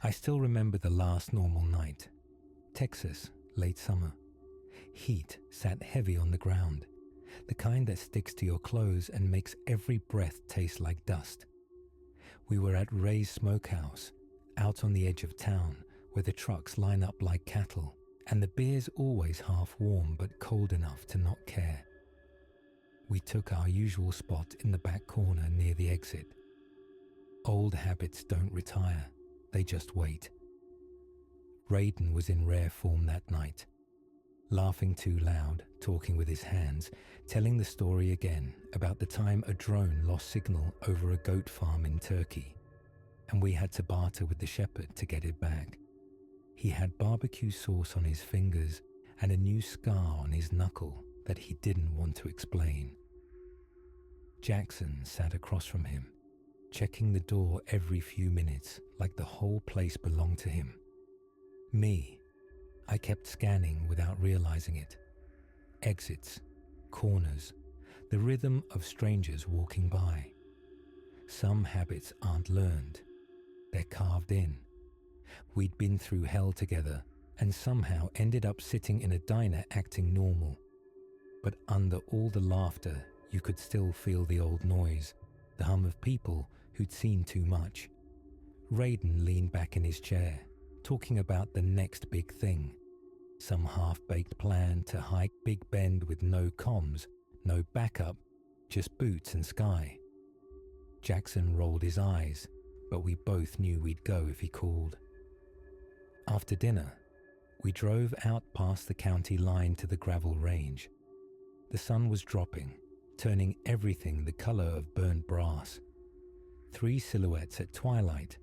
I still remember the last normal night. Texas, late summer. Heat sat heavy on the ground, the kind that sticks to your clothes and makes every breath taste like dust. We were at Ray's Smokehouse, out on the edge of town, where the trucks line up like cattle, and the beer's always half warm but cold enough to not care. We took our usual spot in the back corner near the exit. Old habits don't retire, they just wait. Raiden was in rare form that night, laughing too loud, talking with his hands, telling the story again about the time a drone lost signal over a goat farm in Turkey, and we had to barter with the shepherd to get it back. He had barbecue sauce on his fingers and a new scar on his knuckle that he didn't want to explain. Jackson sat across from him, checking the door every few minutes like the whole place belonged to him. Me, I kept scanning without realizing it. Exits, corners, the rhythm of strangers walking by. Some habits aren't learned, they're carved in. We'd been through hell together and somehow ended up sitting in a diner acting normal. But under all the laughter, you could still feel the old noise, the hum of people who'd seen too much. Raiden leaned back in his chair, talking about the next big thing. Some half-baked plan to hike Big Bend with no comms, no backup, just boots and sky. Jackson rolled his eyes, but we both knew we'd go if he called. After dinner, we drove out past the county line to the gravel range. The sun was dropping, turning everything the color of burnt brass. 3 silhouettes at twilight,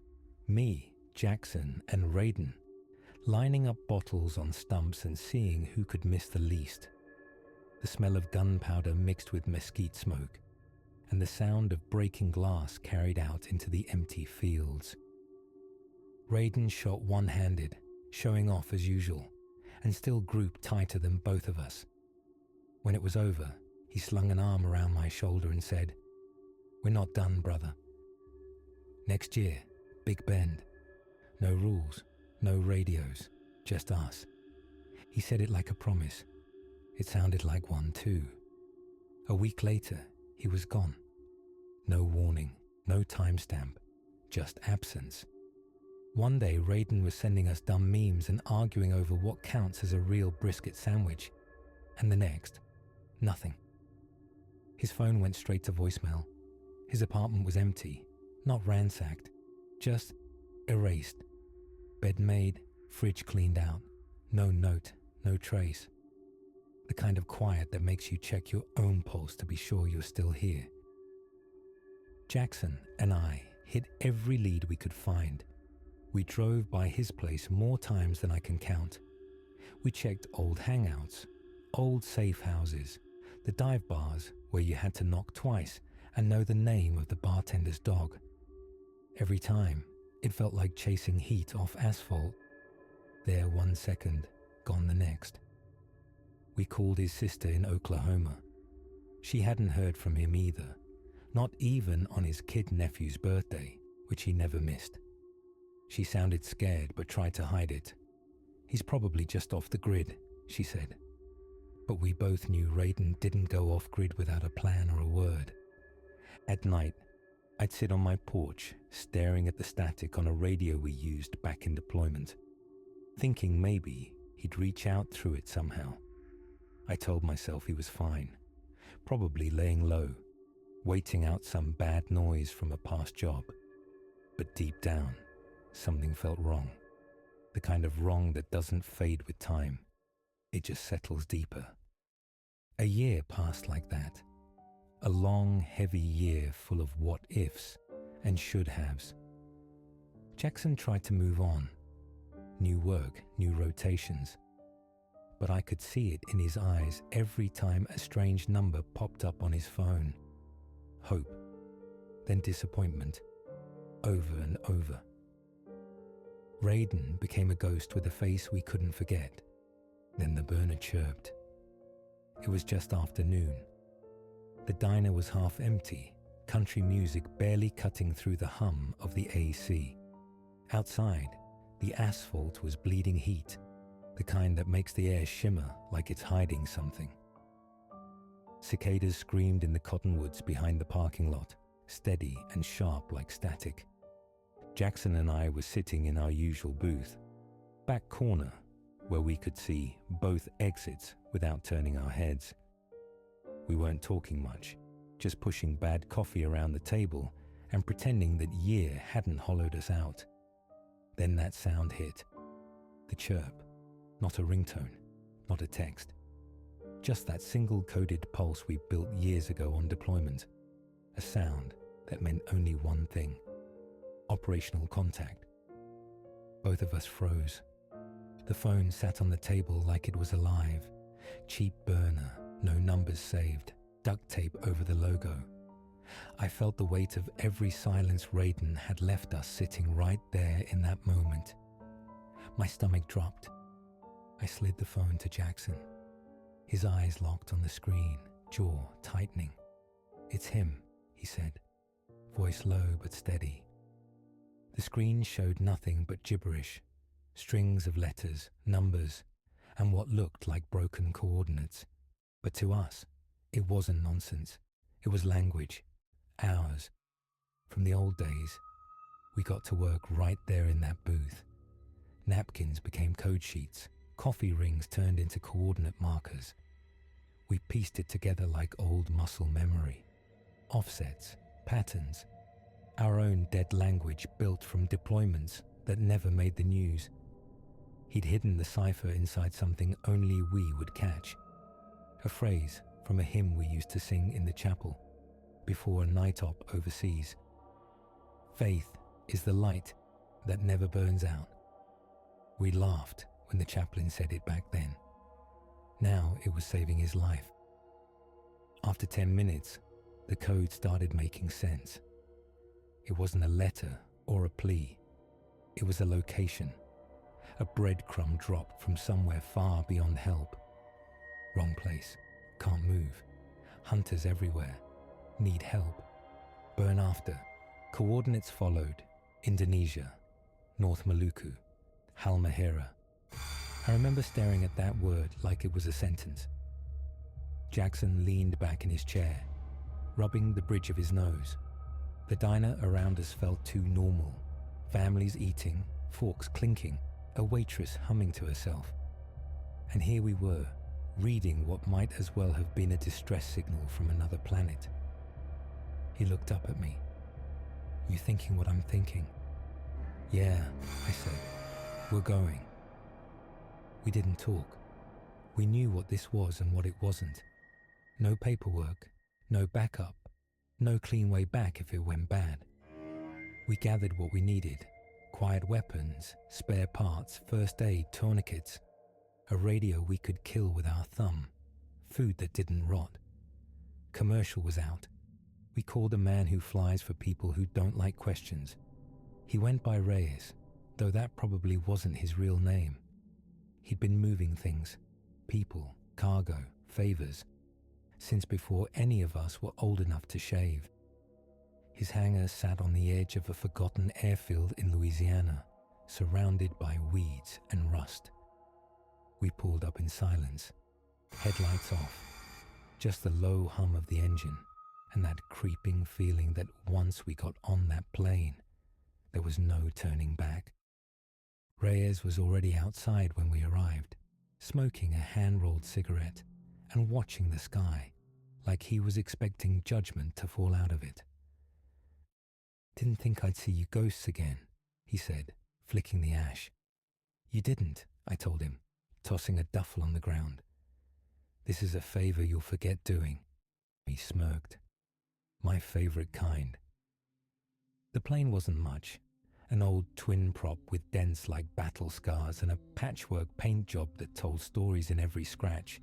me, Jackson, and Raiden, lining up bottles on stumps and seeing who could miss the least. The smell of gunpowder mixed with mesquite smoke, and the sound of breaking glass carried out into the empty fields. Raiden shot one-handed, showing off as usual, and still grouped tighter than both of us. When it was over, he slung an arm around my shoulder and said, "We're not done, brother. Next year, Big Bend. No rules, no radios, just us." He said it like a promise. It sounded like one too. A week later, he was gone. No warning, no timestamp, just absence. One day, Raiden was sending us dumb memes and arguing over what counts as a real brisket sandwich. And the next, nothing. His phone went straight to voicemail. His apartment was empty, not ransacked, just erased. Bed made, fridge cleaned out, no note, no trace. The kind of quiet that makes you check your own pulse to be sure you're still here. Jackson and I hit every lead we could find. We drove by his place more times than I can count. We checked old hangouts, old safe houses, the dive bars where you had to knock twice and know the name of the bartender's dog. Every time, it felt like chasing heat off asphalt. There 1 second, gone the next. We called his sister in Oklahoma. She hadn't heard from him either, not even on his kid nephew's birthday, which he never missed. She sounded scared but tried to hide it. "He's probably just off the grid," she said. But we both knew Raiden didn't go off grid without a plan or a word. At night, I'd sit on my porch, staring at the static on a radio we used back in deployment, thinking maybe he'd reach out through it somehow. I told myself he was fine, probably laying low, waiting out some bad noise from a past job. But deep down, something felt wrong. The kind of wrong that doesn't fade with time. It just settles deeper. A year passed like that. A long, heavy year full of what-ifs and should-haves. Jackson tried to move on. New work, new rotations. But I could see it in his eyes every time a strange number popped up on his phone. Hope, then disappointment, over and over. Raiden became a ghost with a face we couldn't forget. Then the burner chirped. It was just afternoon. The diner was half empty, country music barely cutting through the hum of the AC. Outside, The asphalt was bleeding heat, the kind that makes the air shimmer like it's hiding something. Cicadas screamed in the cottonwoods behind the parking lot, steady and sharp like static. Jackson and I were sitting in our usual booth, back corner, where we could see both exits without turning our heads. We weren't talking much, just pushing bad coffee around the table and pretending that year hadn't hollowed us out. Then that sound hit. The chirp, not a ringtone, not a text. Just that single-coded pulse we built years ago on deployment. A sound that meant only one thing: operational contact. Both of us froze. The phone sat on the table like it was alive. Cheap burner, no numbers saved, duct tape over the logo. I felt the weight of every silence Raiden had left us sitting right there in that moment. My stomach dropped. I slid the phone to Jackson. His eyes locked on the screen, jaw tightening. "It's him," he said, voice low but steady. The screen showed nothing but gibberish, strings of letters, numbers, and what looked like broken coordinates. But to us, it wasn't nonsense. It was language, ours. From the old days, we got to work right there in that booth. Napkins became code sheets, coffee rings turned into coordinate markers. We pieced it together like old muscle memory. Offsets, patterns, our own dead language built from deployments that never made the news. He'd hidden the cipher inside something only we would catch. A phrase from a hymn we used to sing in the chapel before a night op overseas. Faith is the light that never burns out. We laughed when the chaplain said it back then. Now it was saving his life. After 10 minutes, the code started making sense. It wasn't a letter or a plea. It was a location, a breadcrumb dropped from somewhere far beyond help. Wrong place, can't move, hunters everywhere, need help. Burn after, coordinates followed, Indonesia, North Maluku, Halmahera. I remember staring at that word like it was a sentence. Jackson leaned back in his chair, rubbing the bridge of his nose. The diner around us felt too normal. Families eating, forks clinking, a waitress humming to herself. And here we were, reading what might as well have been a distress signal from another planet. He looked up at me. "You thinking what I'm thinking?" "Yeah," I said. "We're going." We didn't talk. We knew what this was and what it wasn't. No paperwork, no backup, no clean way back if it went bad. We gathered what we needed: quiet weapons, spare parts, first aid, tourniquets, a radio we could kill with our thumb, food that didn't rot. Commercial was out. We called a man who flies for people who don't like questions. He went by Reyes, though that probably wasn't his real name. He'd been moving things, people, cargo, favors, since before any of us were old enough to shave. His hangar sat on the edge of a forgotten airfield in Louisiana, surrounded by weeds and rust. We pulled up in silence, headlights off, just the low hum of the engine and that creeping feeling that once we got on that plane, there was no turning back. Reyes was already outside when we arrived, smoking a hand-rolled cigarette and watching the sky like he was expecting judgment to fall out of it. "Didn't think I'd see you ghosts again," he said, flicking the ash. "You didn't," I told him, tossing a duffel on the ground. "This is a favor you'll forget doing." He smirked. "My favorite kind." The plane wasn't much. An old twin prop with dents like battle scars and a patchwork paint job that told stories in every scratch.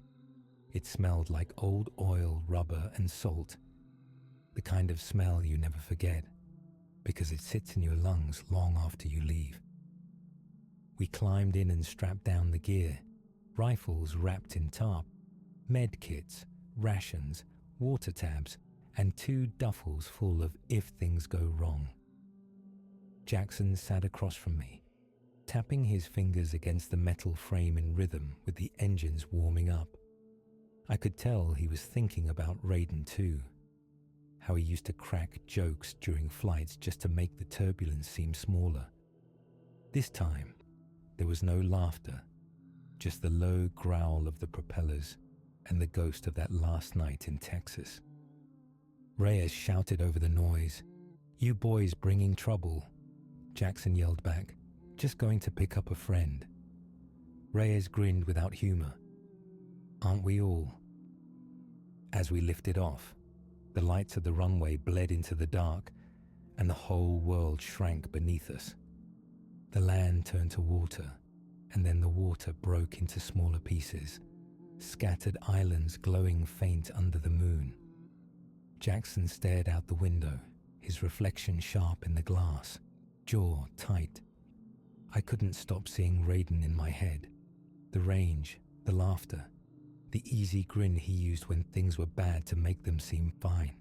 It smelled like old oil, rubber, and salt. The kind of smell you never forget, because it sits in your lungs long after you leave. We climbed in and strapped down the gear, rifles wrapped in tarp, med kits, rations, water tabs, and 2 duffels full of if things go wrong. Jackson sat across from me. tapping his fingers against the metal frame in rhythm with the engines warming up. I could tell he was thinking about Raiden too, how he used to crack jokes during flights just to make the turbulence seem smaller. This time, there was no laughter, just the low growl of the propellers and the ghost of that last night in Texas. Reyes shouted over the noise, "You boys bringing trouble." Jackson yelled back, "Just going to pick up a friend." Reyes grinned without humor. "Aren't we all?" As we lifted off, the lights of the runway bled into the dark, and the whole world shrank beneath us. The land turned to water, and then the water broke into smaller pieces, scattered islands glowing faint under the moon. Jackson stared out the window, his reflection sharp in the glass, jaw tight. I couldn't stop seeing Raiden in my head. The range, the laughter, the easy grin he used when things were bad to make them seem fine.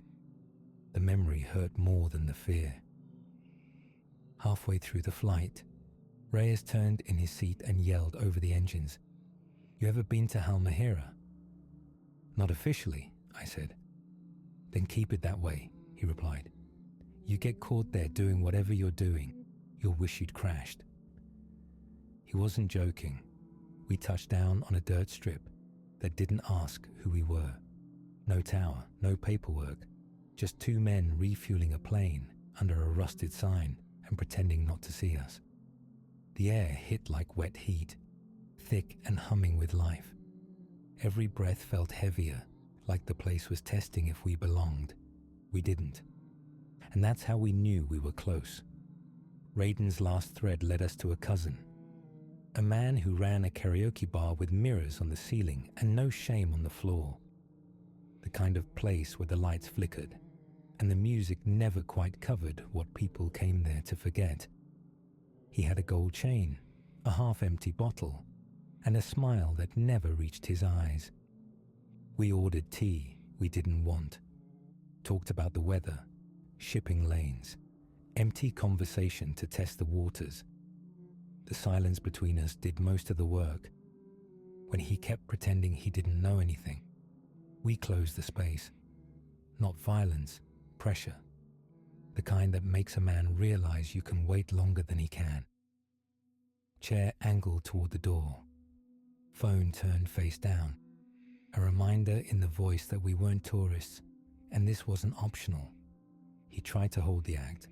The memory hurt more than the fear. Halfway through the flight, Reyes turned in his seat and yelled over the engines, "You ever been to Halmahera?" "Not officially," I said. "Then keep it that way," he replied. "You get caught there doing whatever you're doing, you'll wish you'd crashed." He wasn't joking. We touched down on a dirt strip that didn't ask who we were. No tower, no paperwork, just two men refueling a plane under a rusted sign and pretending not to see us. The air hit like wet heat, thick and humming with life. Every breath felt heavier, like the place was testing if we belonged. We didn't. And that's how we knew we were close. Raiden's last thread led us to a cousin, a man who ran a karaoke bar with mirrors on the ceiling and no shame on the floor. The kind of place where the lights flickered, and the music never quite covered what people came there to forget. He had a gold chain, a half-empty bottle, and a smile that never reached his eyes. We ordered tea we didn't want, talked about the weather, shipping lanes, empty conversation to test the waters. The silence between us did most of the work. When he kept pretending he didn't know anything, we closed the space. Not violence, pressure. The kind that makes a man realize you can wait longer than he can. Chair angled toward the door. Phone turned face down. A reminder in the voice that we weren't tourists, and this wasn't optional. He tried to hold the act,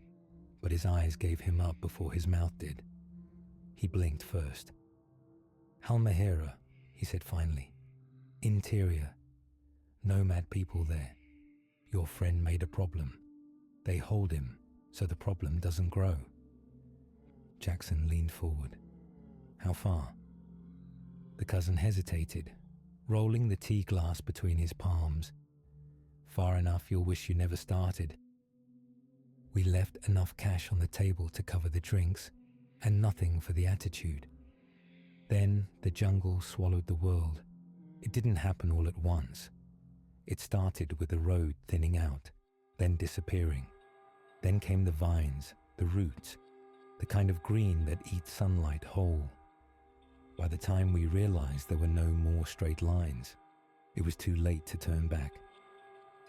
but his eyes gave him up before his mouth did. He blinked first. "Halmahera," he said finally. "Interior. Nomad people there. Your friend made a problem. They hold him so the problem doesn't grow." Jackson leaned forward. "How far?" The cousin hesitated, rolling the tea glass between his palms. "Far enough you'll wish you never started." We left enough cash on the table to cover the drinks, and nothing for the attitude. Then the jungle swallowed the world. It didn't happen all at once. It started with the road thinning out, then disappearing. Then came the vines, the roots, the kind of green that eats sunlight whole. By the time we realized there were no more straight lines, it was too late to turn back.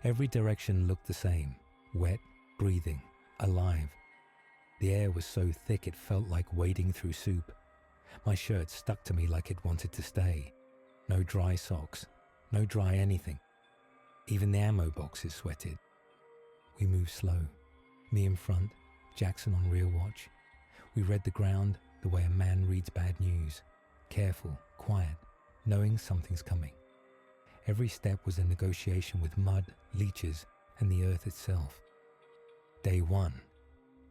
Every direction looked the same, wet, breathing, alive. The air was so thick it felt like wading through soup. My shirt stuck to me like it wanted to stay. No dry socks, no dry anything. Even the ammo boxes sweated. We moved slow, me in front, Jackson on rear watch. We read the ground the way a man reads bad news, careful, quiet, knowing something's coming. Every step was a negotiation with mud, leeches, and the earth itself. Day one,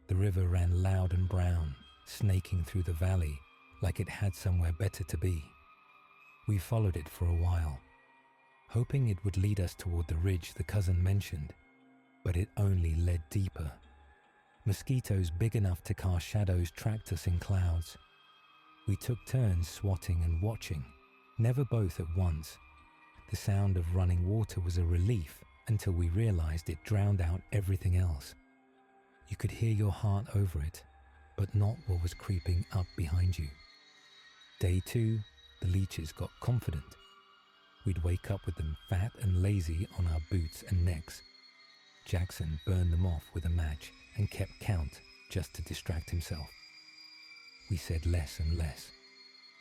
the river ran loud and brown, snaking through the valley like it had somewhere better to be. We followed it for a while, hoping it would lead us toward the ridge the cousin mentioned, but it only led deeper. Mosquitoes big enough to cast shadows tracked us in clouds. We took turns swatting and watching, never both at once. The sound of running water was a relief until we realized it drowned out everything else. You could hear your heart over it, but not what was creeping up behind you. Day 2, the leeches got confident. We'd wake up with them fat and lazy on our boots and necks. Jackson burned them off with a match and kept count just to distract himself. We said less and less.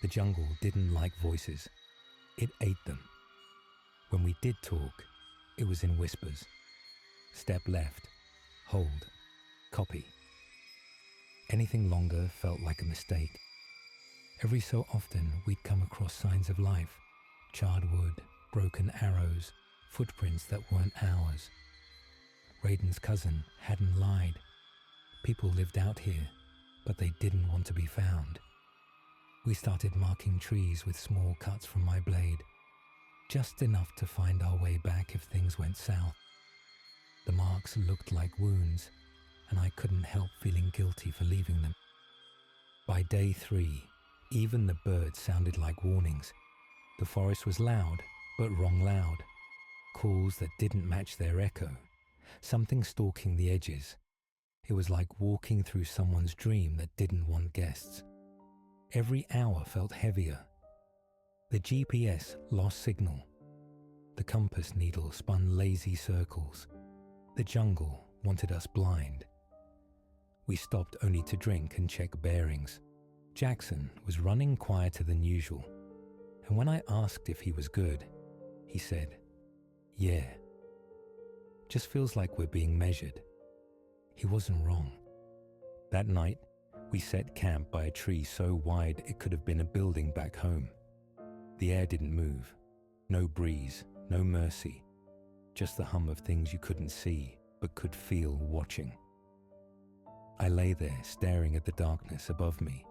The jungle didn't like voices. It ate them. When we did talk, it was in whispers. Step left, hold, copy. Anything longer felt like a mistake. Every so often, we'd come across signs of life. Charred wood, broken arrows, footprints that weren't ours. Raiden's cousin hadn't lied. People lived out here, but they didn't want to be found. We started marking trees with small cuts from my blade, just enough to find our way back if things went south. The marks looked like wounds, and I couldn't help feeling guilty for leaving them. By day 3, even the birds sounded like warnings. The forest was loud, but wrong loud. Calls that didn't match their echo. Something stalking the edges. It was like walking through someone's dream that didn't want guests. Every hour felt heavier. The GPS lost signal. The compass needle spun lazy circles. The jungle wanted us blind. We stopped only to drink and check bearings. Jackson was running quieter than usual, and when I asked if he was good, he said, "Yeah. Just feels like we're being measured." He wasn't wrong. That night, we set camp by a tree so wide it could have been a building back home. The air didn't move. No breeze, no mercy. Just the hum of things you couldn't see, but could feel watching. I lay there staring at the darkness above me,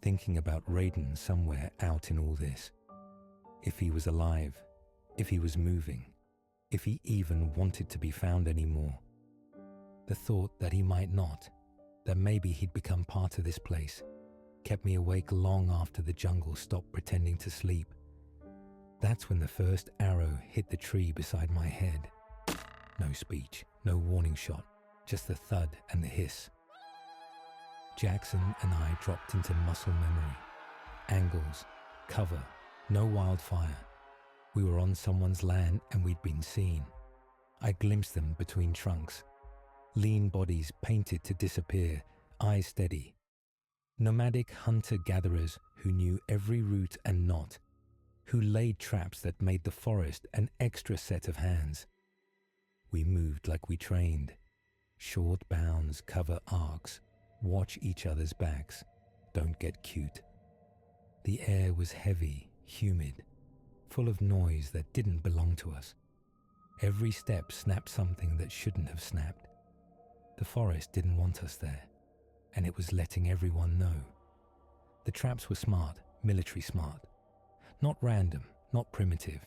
thinking about Raiden somewhere out in all this. If he was alive, if he was moving, if he even wanted to be found anymore. The thought that he might not, that maybe he'd become part of this place, kept me awake long after the jungle stopped pretending to sleep. That's when the first arrow hit the tree beside my head. No speech, no warning shot, just the thud and the hiss. Jackson and I dropped into muscle memory. Angles, cover, no wildfire. We were on someone's land and we'd been seen. I glimpsed them between trunks. Lean bodies painted to disappear, eyes steady. Nomadic hunter-gatherers who knew every route and knot, who laid traps that made the forest an extra set of hands. We moved like we trained. Short bounds, cover arcs, watch each other's backs, don't get cute. The air was heavy, humid, full of noise that didn't belong to us. Every step snapped something that shouldn't have snapped. The forest didn't want us there, and it was letting everyone know. The traps were smart, military smart. Not random, not primitive.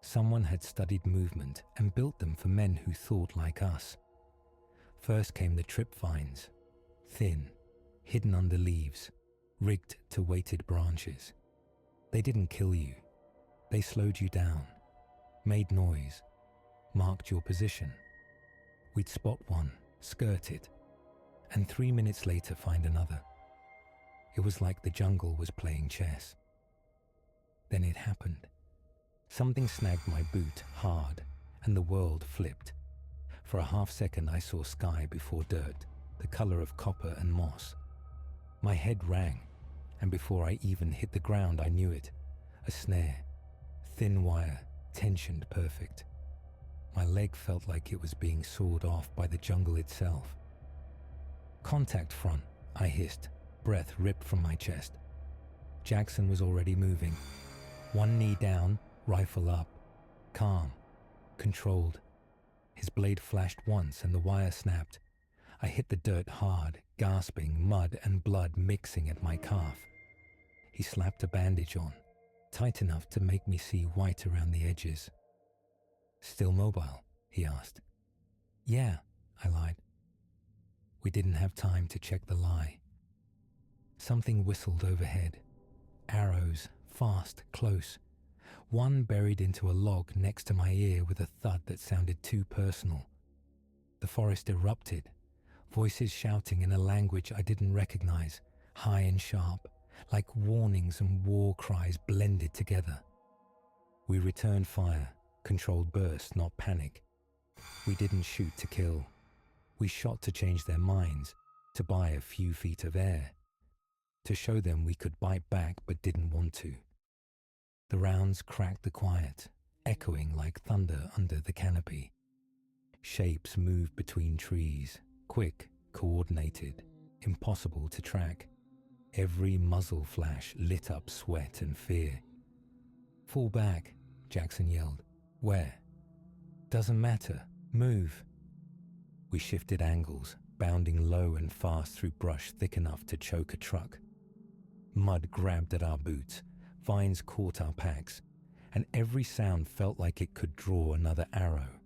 Someone had studied movement and built them for men who thought like us. First came the trip vines, thin, hidden under leaves, rigged to weighted branches. They didn't kill you. They slowed you down, made noise, marked your position. We'd spot one, skirt it, and 3 minutes later find another. It was like the jungle was playing chess. Then it happened. Something snagged my boot hard, and the world flipped. For a half second I saw sky before dirt, the color of copper and moss. My head rang, and before I even hit the ground I knew it. A snare, thin wire, tensioned perfect. My leg felt like it was being sawed off by the jungle itself. "Contact front," I hissed, breath ripped from my chest. Jackson was already moving. One knee down, rifle up. Calm, controlled. His blade flashed once and the wire snapped. I hit the dirt hard, gasping, mud and blood mixing at my calf. He slapped a bandage on, tight enough to make me see white around the edges. "Still mobile?" he asked. "Yeah," I lied. We didn't have time to check the lie. Something whistled overhead. Arrows, fast, close. One buried into a log next to my ear with a thud that sounded too personal. The forest erupted. Voices shouting in a language I didn't recognize, high and sharp, like warnings and war cries blended together. We returned fire, controlled bursts, not panic. We didn't shoot to kill. We shot to change their minds, to buy a few feet of air, to show them we could bite back but didn't want to. The rounds cracked the quiet, echoing like thunder under the canopy. Shapes moved between trees, quick, coordinated, impossible to track. Every muzzle flash lit up sweat and fear. "Fall back," Jackson yelled. "Where?" "Doesn't matter. Move." We shifted angles, bounding low and fast through brush thick enough to choke a truck. Mud grabbed at our boots, vines caught our packs, and every sound felt like it could draw another arrow.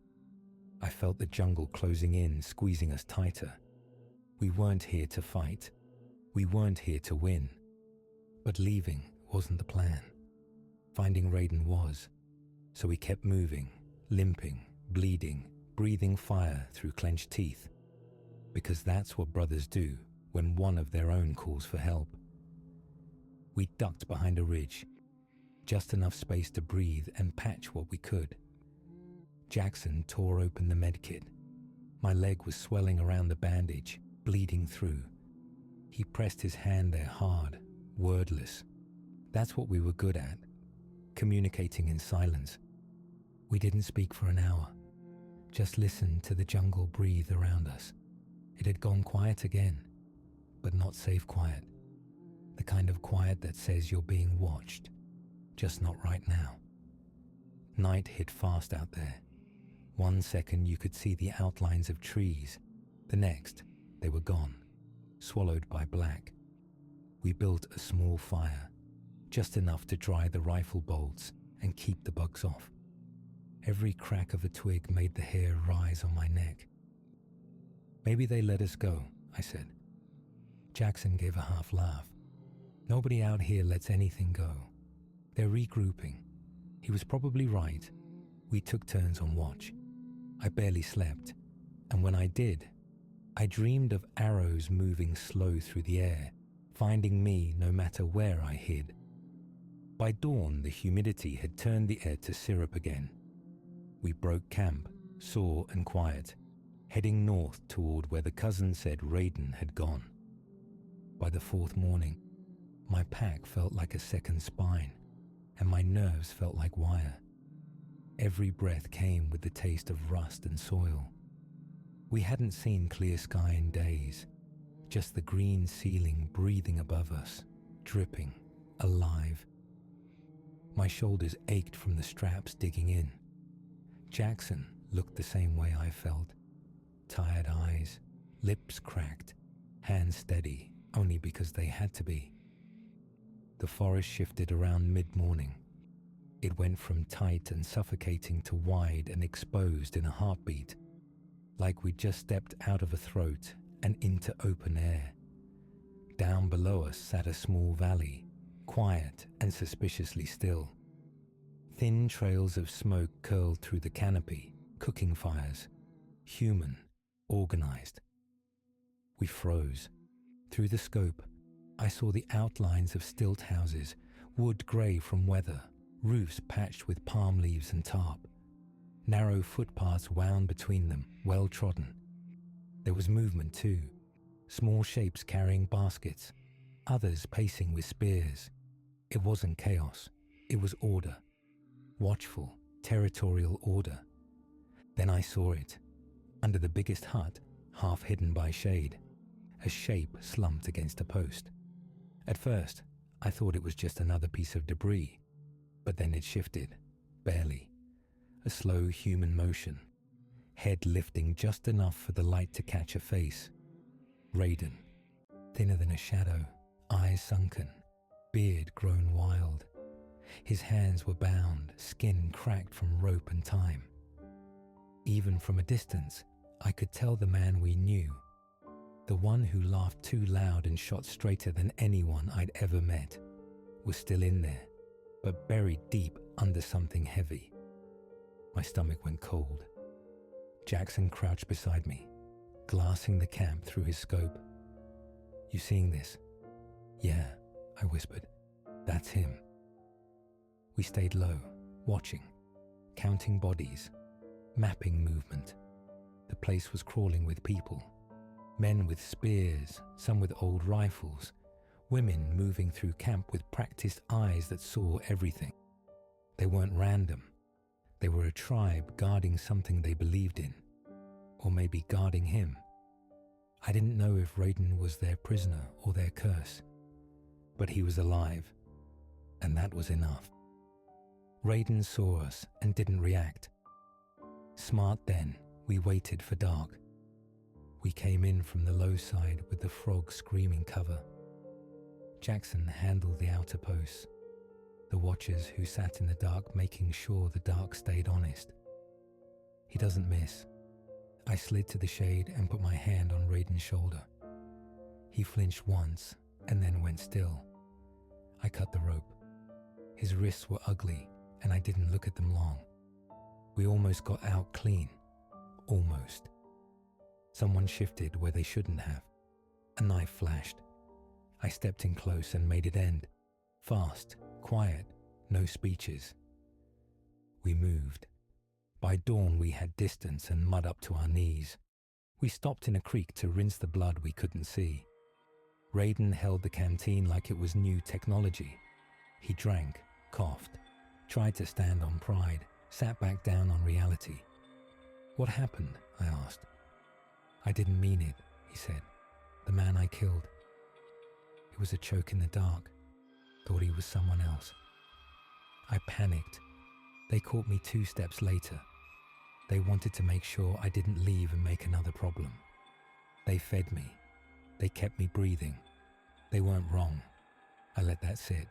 I felt the jungle closing in, squeezing us tighter. We weren't here to fight. We weren't here to win. But leaving wasn't the plan. Finding Raiden was. So we kept moving, limping, bleeding, breathing fire through clenched teeth. Because that's what brothers do when one of their own calls for help. We ducked behind a ridge, just enough space to breathe and patch what we could. Jackson tore open the medkit. My leg was swelling around the bandage, bleeding through. He pressed his hand there hard, wordless. That's what we were good at, communicating in silence. We didn't speak for an hour, just listened to the jungle breathe around us. It had gone quiet again, but not safe quiet. The kind of quiet that says you're being watched, just not right now. Night hit fast out there. 1 second you could see the outlines of trees. The next, they were gone, swallowed by black. We built a small fire, just enough to dry the rifle bolts and keep the bugs off. Every crack of a twig made the hair rise on my neck. "Maybe they let us go," I said. Jackson gave a half laugh. "Nobody out here lets anything go. They're regrouping." He was probably right. We took turns on watch. I barely slept, and when I did, I dreamed of arrows moving slow through the air, finding me no matter where I hid. By dawn, the humidity had turned the air to syrup again. We broke camp, sore and quiet, heading north toward where the cousin said Raiden had gone. By the fourth morning, my pack felt like a second spine, and my nerves felt like wire. Every breath came with the taste of rust and soil. We hadn't seen clear sky in days, just the green ceiling breathing above us, dripping, alive. My shoulders ached from the straps digging in. Jackson looked the same way I felt. Tired eyes, lips cracked, hands steady only because they had to be. The forest shifted around mid-morning. It went from tight and suffocating to wide and exposed in a heartbeat, like we'd just stepped out of a throat and into open air. Down below us sat a small valley, quiet and suspiciously still. Thin trails of smoke curled through the canopy, cooking fires, human, organized. We froze. Through the scope, I saw the outlines of stilt houses, wood grey from weather, roofs patched with palm leaves and tarp. Narrow footpaths wound between them, well trodden. There was movement too, small shapes carrying baskets, others pacing with spears. It wasn't chaos, it was order. Watchful, territorial order. Then I saw it, under the biggest hut, half hidden by shade, a shape slumped against a post. At first, I thought it was just another piece of debris, but then it shifted, barely. A slow human motion, head lifting just enough for the light to catch a face. Raiden, thinner than a shadow, eyes sunken, beard grown wild. His hands were bound, skin cracked from rope and time. Even from a distance, I could tell the man we knew, the one who laughed too loud and shot straighter than anyone I'd ever met, was still in there, but buried deep under something heavy. My stomach went cold. Jackson crouched beside me, glassing the camp through his scope. "You seeing this?" "Yeah," I whispered. "That's him." We stayed low, watching, counting bodies, mapping movement. The place was crawling with people. Men with spears, some with old rifles, women moving through camp with practiced eyes that saw everything. They weren't random. They were a tribe guarding something they believed in, or maybe guarding him. I didn't know if Raiden was their prisoner or their curse, but he was alive, and that was enough. Raiden saw us and didn't react. Smart then, we waited for dark. We came in from the low side with the frog screaming cover. Jackson handled the outer posts, the watchers who sat in the dark making sure the dark stayed honest. He doesn't miss. I slid to the shade and put my hand on Raiden's shoulder. He flinched once and then went still. I cut the rope. His wrists were ugly and I didn't look at them long. We almost got out clean. Almost. Someone shifted where they shouldn't have. A knife flashed. I stepped in close and made it end. Fast, quiet, no speeches. We moved. By dawn we had distance and mud up to our knees. We stopped in a creek to rinse the blood we couldn't see. Raiden held the canteen like it was new technology. He drank, coughed, tried to stand on pride, sat back down on reality. "What happened?" I asked. "I didn't mean it," he said. "The man I killed. It was a choke in the dark. Thought he was someone else." I panicked. They caught me 2 steps later. They wanted to make sure I didn't leave and make another problem. They fed me. They kept me breathing. They weren't wrong. I let that sit.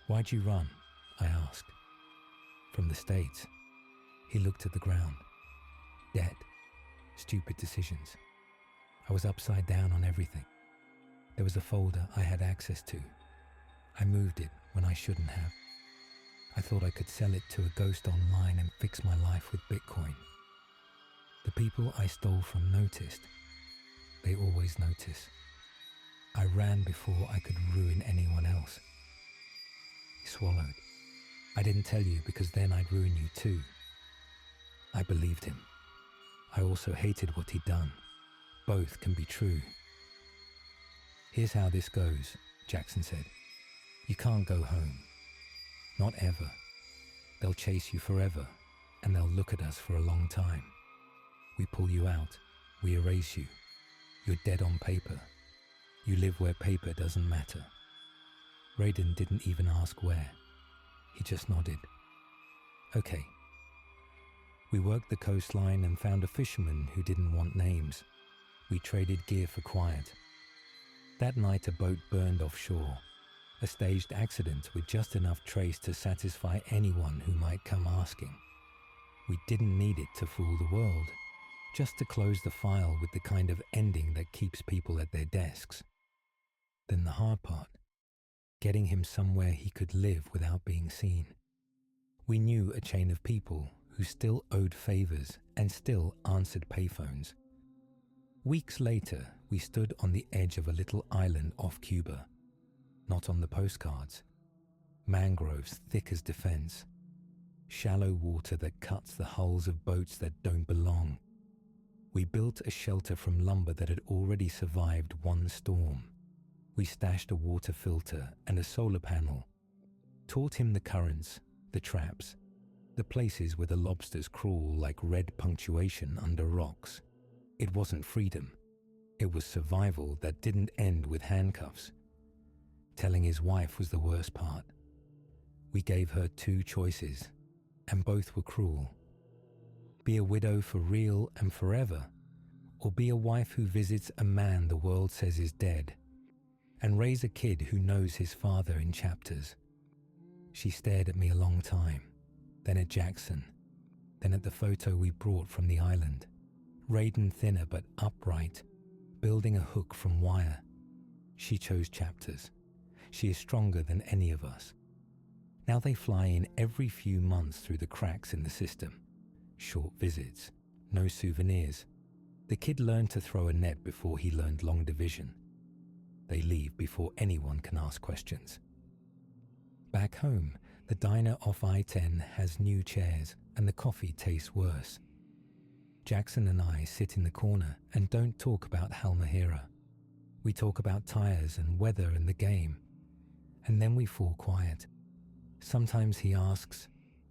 "Why'd you run?" I asked. "From the States." He looked at the ground. Debt. Stupid decisions. I was upside down on everything. There was a folder I had access to. I moved it when I shouldn't have. I thought I could sell it to a ghost online and fix my life with Bitcoin. The people I stole from noticed. They always notice. I ran before I could ruin anyone else. He swallowed. "I didn't tell you because then I'd ruin you too." I believed him. I also hated what he'd done. Both can be true. "Here's how this goes," Jackson said. "You can't go home. Not ever. They'll chase you forever, and they'll look at us for a long time. We pull you out. We erase you. You're dead on paper. You live where paper doesn't matter." Raiden didn't even ask where. He just nodded. "Okay." We worked the coastline and found a fisherman who didn't want names. We traded gear for quiet. That night a boat burned offshore. A staged accident with just enough trace to satisfy anyone who might come asking. We didn't need it to fool the world, just to close the file with the kind of ending that keeps people at their desks. Then the hard part, getting him somewhere he could live without being seen. We knew a chain of people who still owed favors and still answered payphones. Weeks later, we stood on the edge of a little island off Cuba. Not on the postcards. Mangroves thick as defense. Shallow water that cuts the hulls of boats that don't belong. We built a shelter from lumber that had already survived one storm. We stashed a water filter and a solar panel. Taught him the currents, the traps, the places where the lobsters crawl like red punctuation under rocks. It wasn't freedom. It was survival that didn't end with handcuffs. Telling his wife was the worst part. We gave her 2 choices, and both were cruel. Be a widow for real and forever, or be a wife who visits a man the world says is dead, and raise a kid who knows his father in chapters. She stared at me a long time, then at Jackson, then at the photo we brought from the island. Raiden thinner but upright, building a hook from wire. She chose chapters. She is stronger than any of us. Now they fly in every few months through the cracks in the system. Short visits, no souvenirs. The kid learned to throw a net before he learned long division. They leave before anyone can ask questions. Back home, the diner off I-10 has new chairs and the coffee tastes worse. Jackson and I sit in the corner and don't talk about Halmahera. We talk about tires and weather and the game. And then we fall quiet. Sometimes he asks,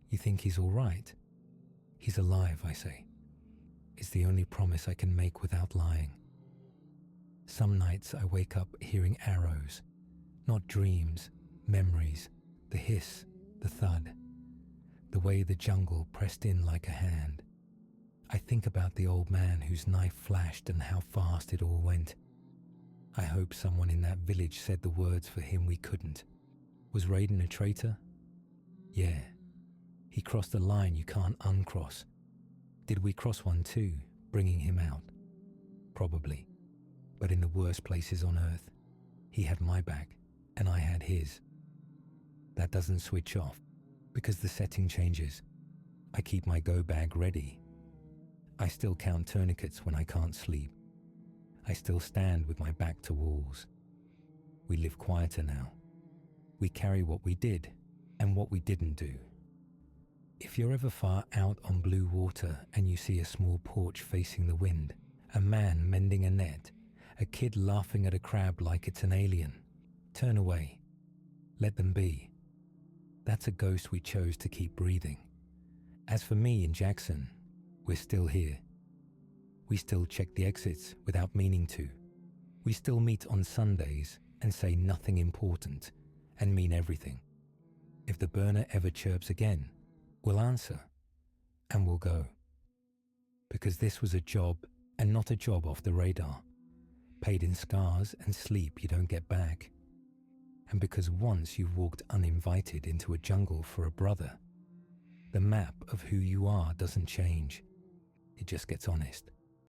"You think he's all right?" "He's alive," I say. It's the only promise I can make without lying. Some nights I wake up hearing arrows, not dreams, memories, the hiss, the thud, the way the jungle pressed in like a hand. I think about the old man whose knife flashed and how fast it all went. I hope someone in that village said the words for him we couldn't. Was Raiden a traitor? Yeah. He crossed a line you can't uncross. Did we cross one too, bringing him out? Probably. But in the worst places on earth, he had my back and I had his. That doesn't switch off because the setting changes. I keep my go bag ready. I still count tourniquets when I can't sleep. I still stand with my back to walls. We live quieter now. We carry what we did and what we didn't do. If you're ever far out on blue water and you see a small porch facing the wind, a man mending a net, a kid laughing at a crab like it's an alien, turn away. Let them be. That's a ghost we chose to keep breathing. As for me and Jackson, we're still here. We still check the exits without meaning to. We still meet on Sundays and say nothing important and mean everything. If the burner ever chirps again, we'll answer and we'll go. Because this was a job and not a job off the radar, paid in scars and sleep you don't get back. And because once you've walked uninvited into a jungle for a brother, the map of who you are doesn't change. It just gets honest.